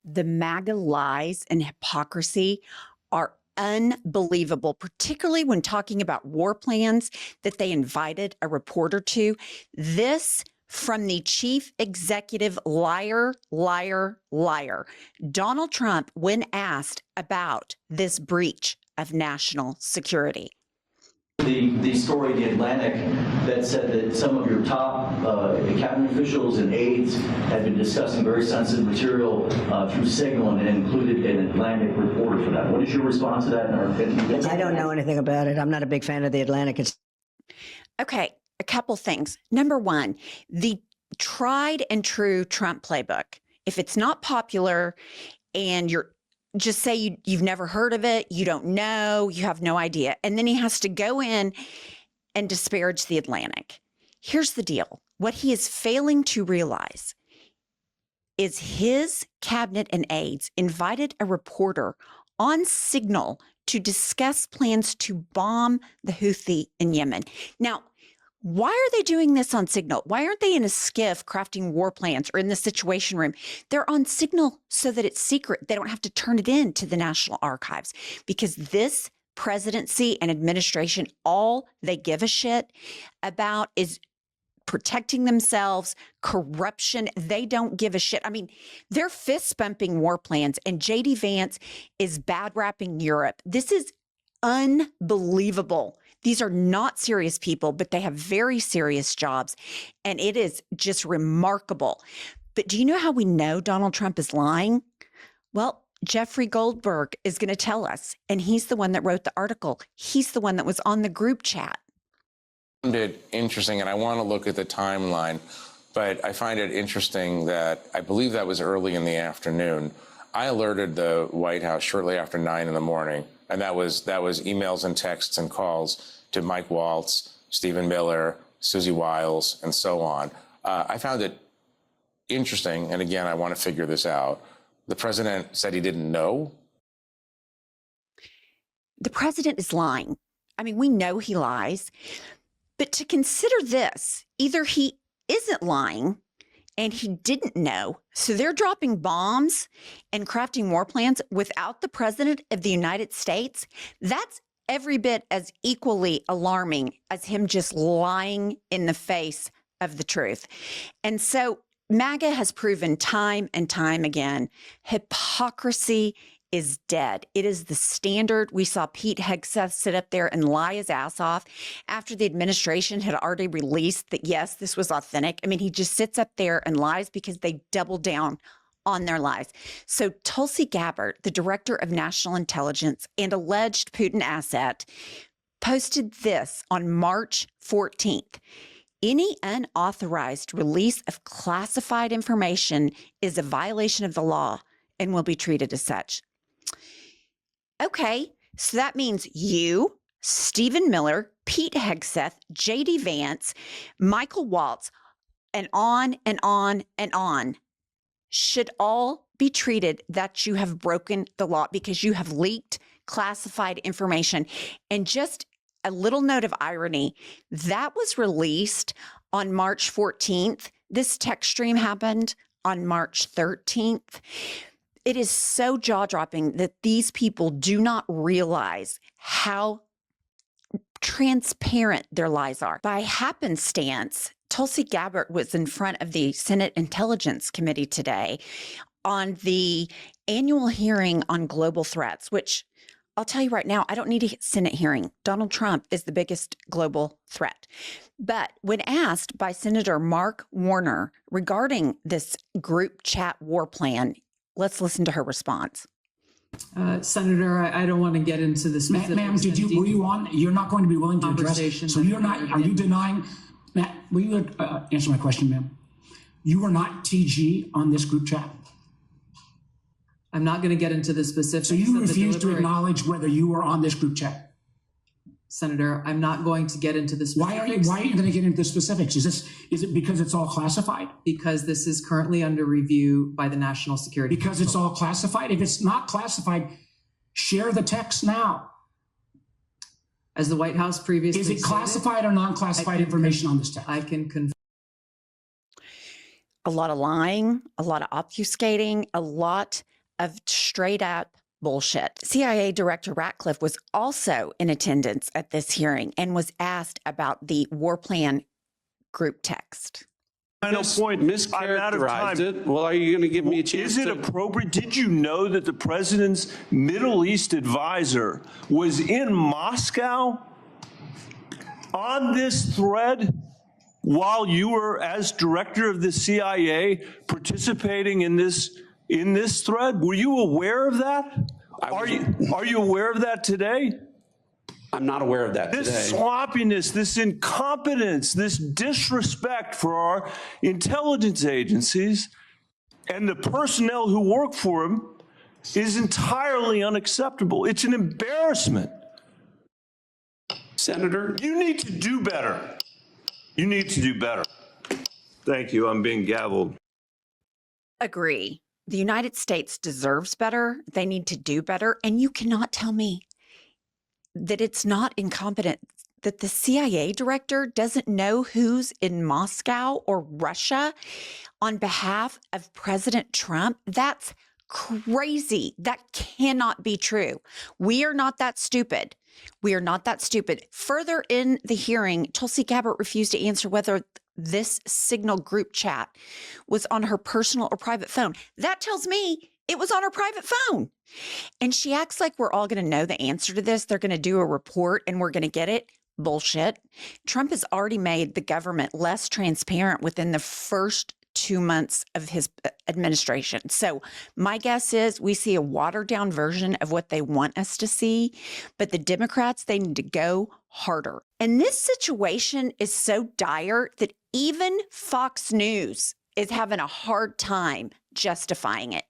The MAGA lies and hypocrisy are unbelievable, particularly when talking about war plans that they invited a reporter to. This from the chief executive liar, liar, liar. Donald Trump, when asked about this breach of national security. The story in The Atlantic that said that some of your top cabinet officials and aides had been discussing very sensitive material through Signal and included an Atlantic reporter for that. What is your response to that? I don't know anything about it. I'm not a big fan of The Atlantic. Okay, a couple things. Number one, the tried and true Trump playbook. If it's not popular and you're just say you've never heard of it, you don't know, you have no idea. And then he has to go in and disparage The Atlantic. Here's the deal. What he is failing to realize is his cabinet and aides invited a reporter on Signal to discuss plans to bomb the Houthi in Yemen. Now, why are they doing this on Signal? Why aren't they in a skiff crafting war plans or in the Situation Room? They're on Signal so that it's secret. They don't have to turn it in to the National Archives, because this presidency and administration, all they give a shit about is protecting themselves, corruption. They don't give a shit. I mean, they're fist bumping war plans, and JD Vance is bad rapping Europe. This is unbelievable. These are not serious people, but they have very serious jobs. And it is just remarkable. But do you know how we know Donald Trump is lying? Well, Jeffrey Goldberg is going to tell us. And he's the one that wrote the article. He's the one that was on the group chat. I found it interesting, and I want to look at the timeline, but I find it interesting that I believe that was early in the afternoon. I alerted the White House shortly after 9 in the morning. And that was emails and texts and calls to Mike Waltz, Stephen Miller, Susie Wiles, and so on. I found it interesting, and again, I want to figure this out. The president said he didn't know. The president is lying. I mean, we know he lies. But to consider this, either he isn't lying and he didn't know, so they're dropping bombs and crafting war plans without the president of the United States. That's every bit as equally alarming as him just lying in the face of the truth. And so MAGA has proven time and time again, hypocrisy is dead. It is the standard. We saw Pete Hegseth sit up there and lie his ass off after the administration had already released that, yes, this was authentic. I mean, he just sits up there and lies because they double down on their lies. So Tulsi Gabbard, the director of national intelligence and alleged Putin asset, posted this on March 14th. Any unauthorized release of classified information is a violation of the law and will be treated as such. Okay, so that means you, Stephen Miller, Pete Hegseth, JD Vance, Michael Waltz, and on and on and on should all be treated that you have broken the law because you have leaked classified information. And just a little note of irony, that was released on March 14th. This text stream happened on March 13th. It is so jaw-dropping that these people do not realize how transparent their lies are. By happenstance, Tulsi Gabbard was in front of the Senate Intelligence Committee today on the annual hearing on global threats, which I'll tell you right now, I don't need a Senate hearing. Donald Trump is the biggest global threat. But when asked by Senator Mark Warner regarding this group chat war plan, let's listen to her response. Senator, I don't want to get into the specifics. Ma'am, were you on? You're not going to be willing to address it. So you're not, are you denying, Matt, will you answer my question, ma'am? You were not TG on this group chat? I'm not going to get into the specifics. So you refuse to acknowledge whether you were on this group chat? Senator, I'm not going to get into the specifics. Why are you going to get into the specifics? Is it because it's all classified? Because this is currently under review by the National Security Because Council. it's all classified? If it's not classified, share the text now. As the White House previously stated, is it classified or non-classified information on this text? I can confirm. a lot of lying, a lot of obfuscating, a lot of straight up bullshit. CIA Director Ratcliffe was also in attendance at this hearing and was asked about the war plan group text. Final point. I'm out of time. Mischaracterized it. Well, are you going to give me a chance? Is it appropriate? Did you know that the president's Middle East advisor was in Moscow on this thread while you were, as director of the CIA, participating in this thread? Were you aware of that? Are you aware of that today? I'm not aware of that This today. sloppiness, this incompetence, this disrespect for our intelligence agencies and the personnel who work for them is entirely unacceptable. It's an embarrassment. Senator, You need to do better. You need to do better. Thank you. I'm being gavelled. Agree. The United States deserves better. They need to do better. And you cannot tell me that it's not incompetent, that the CIA director doesn't know who's in Moscow or Russia on behalf of President Trump. That's crazy. That cannot be true. We are not that stupid. We are not that stupid. Further in the hearing, Tulsi Gabbard refused to answer whether this Signal group chat was on her personal or private phone. That tells me it was on her private phone. And she acts like we're all going to know the answer to this. They're going to do a report and we're going to get it. Bullshit. Trump has already made the government less transparent within the first 2 months of his administration. So my guess is we see a watered down version of what they want us to see, but the Democrats, they need to go harder. And this situation is so dire that even Fox News is having a hard time justifying it.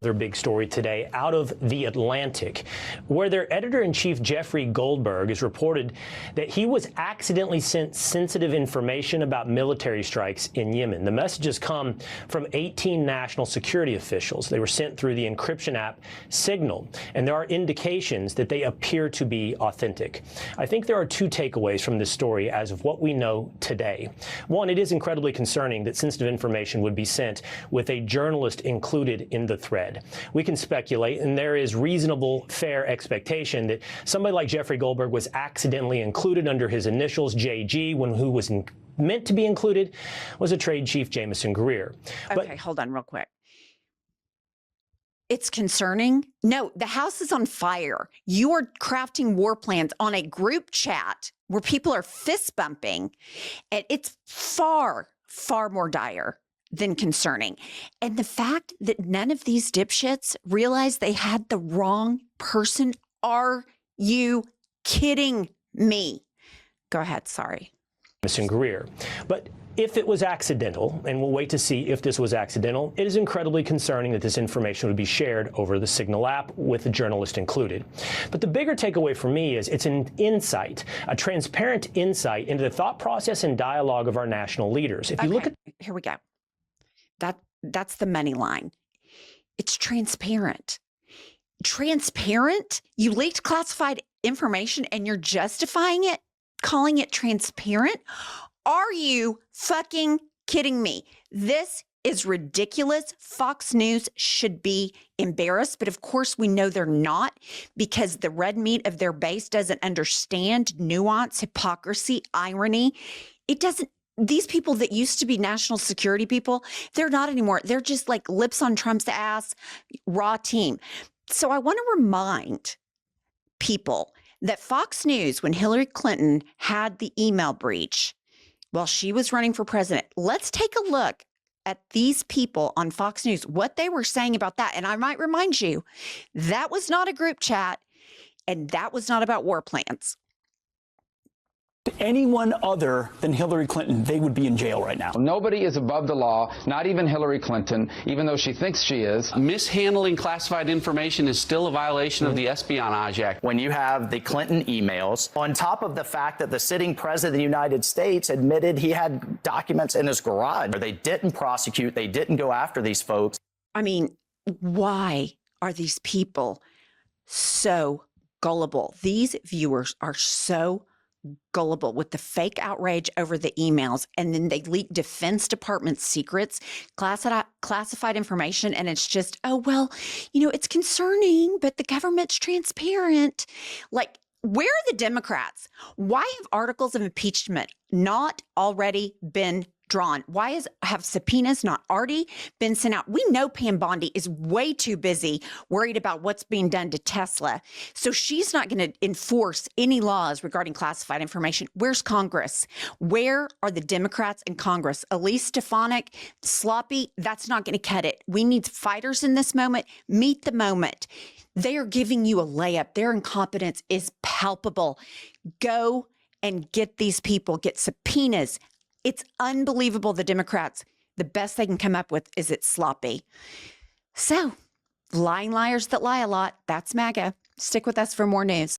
Their big story today out of The Atlantic, where their editor-in-chief Jeffrey Goldberg has reported that he was accidentally sent sensitive information about military strikes in Yemen. The messages come from 18 national security officials. They were sent through the encryption app Signal, and there are indications that they appear to be authentic. I think there are two takeaways from this story as of what we know today. One, it is incredibly concerning that sensitive information would be sent with a journalist included in the thread. We can speculate, and there is reasonable, fair expectation that somebody like Jeffrey Goldberg was accidentally included under his initials, JG, when who was meant to be included was a trade chief, Jamison Greer. Okay, hold on real quick. It's concerning. No, the house is on fire. You are crafting war plans on a group chat where people are fist bumping, and it's far, far more dire than concerning. And the fact that none of these dipshits realized they had the wrong person, are you kidding me? Go ahead, sorry. Jamison Greer. But if it was accidental, and we'll wait to see if this was accidental, it is incredibly concerning that this information would be shared over the Signal app with the journalist included. But the bigger takeaway for me is it's an insight, a transparent insight into the thought process and dialogue of our national leaders. If you look at... Here we go. That's the money line. It's transparent. Transparent? You leaked classified information and you're justifying it, calling it transparent? Are you fucking kidding me? This is ridiculous. Fox News should be embarrassed, but of course we know they're not, because the red meat of their base doesn't understand nuance, hypocrisy, irony. It doesn't. These people that used to be national security people, they're not anymore. They're just like lips on Trump's ass, raw team. So I want to remind people that Fox News, when Hillary Clinton had the email breach while she was running for president, let's take a look at these people on Fox News, what they were saying about that. And I might remind you, that was not a group chat, and that was not about war plans. Anyone other than Hillary Clinton, they would be in jail right now. Nobody is above the law, not even Hillary Clinton, even though she thinks she is. Mishandling classified information is still a violation of the Espionage Act. When you have the Clinton emails, on top of the fact that the sitting president of the United States admitted he had documents in his garage, they didn't prosecute, they didn't go after these folks. I mean, why are these people so gullible? These viewers are so gullible with the fake outrage over the emails, and then they leak Defense Department secrets, classified information, and it's just, oh, well, it's concerning, but the government's transparent. Like, where are the Democrats? Why have articles of impeachment not already been drawn? Why have subpoenas not already been sent out? We know Pam Bondi is way too busy worried about what's being done to Tesla. So she's not going to enforce any laws regarding classified information. Where's Congress? Where are the Democrats in Congress? Elise Stefanik, sloppy, that's not going to cut it. We need fighters in this moment. Meet the moment. They are giving you a layup. Their incompetence is palpable. Go and get these people, get subpoenas. It's unbelievable. The Democrats, the best they can come up with is it's sloppy. So, lying liars that lie a lot, that's MAGA. Stick with us for more news.